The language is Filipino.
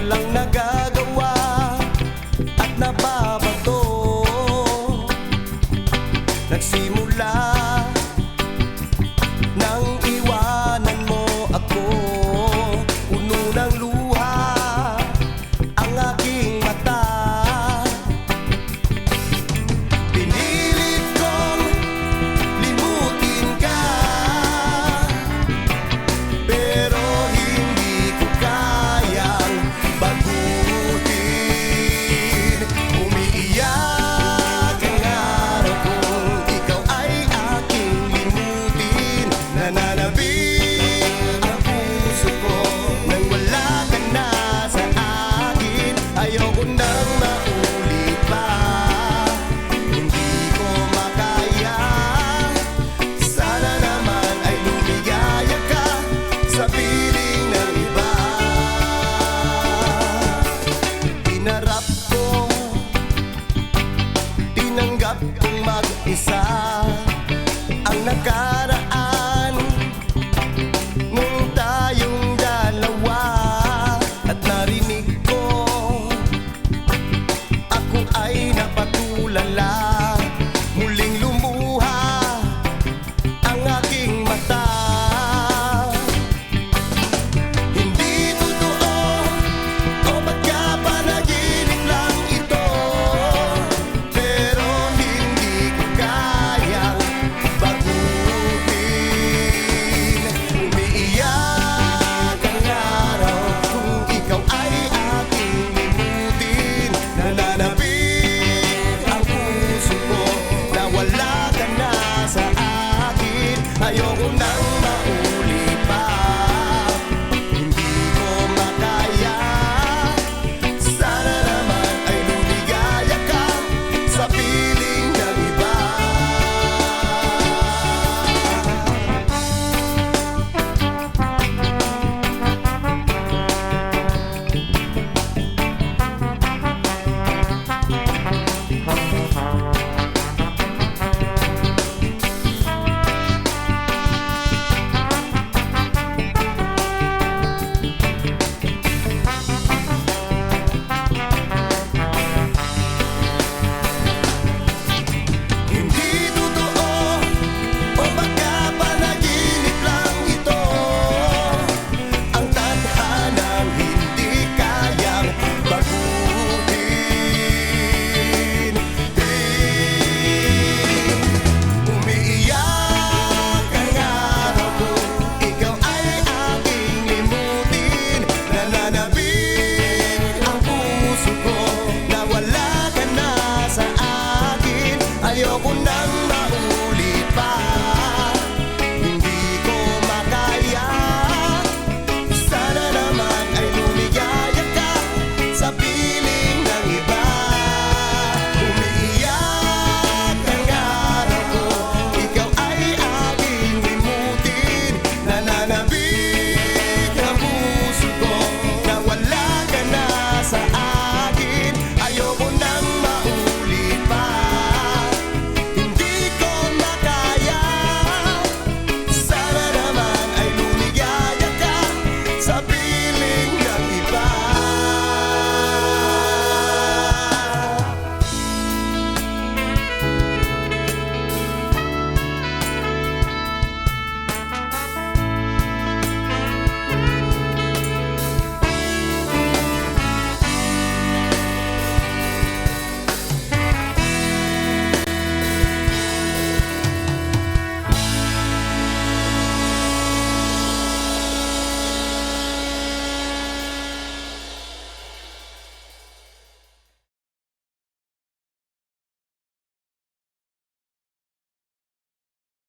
walang nagagawa at nababato. Nagsimula nang iwanan mo ako, puno ng luha ang aking mata. Pinilit kong limutin ka, pero hindi ko kayang baguhin. Umiiyak ang araw kung ikaw ay aking limutin. Nananabik ang puso ko nang wala ka na sa akin. Ayoko nang maulit pa, hindi ko makaya. Sana naman ay lumigaya ka sa piling ng iba. Tinarap ko, tinanggap kong mag-isa ang nakaraan nung tayong dalawa. At narinig ko, ako ay napatulala. Muling lumuha ang aking mata. Hindi totoo, o baka panaginip lang ito, pero hindi ko kayang baguhin. Umiiyak ang araw kung ikaw ay aking limutin. Nananabik ang puso ko na wala ka na sa akin. Ayoko nang maulit pa, hindi ko makaya. Sana naman ay lumigaya ka sa piling ng iba. Hindi totoo, o baka panaginip lang ito, ang tadhanang hindi kayang baguhin. Umiiyak ang araw kung ikaw ay aking limutin. Nananabik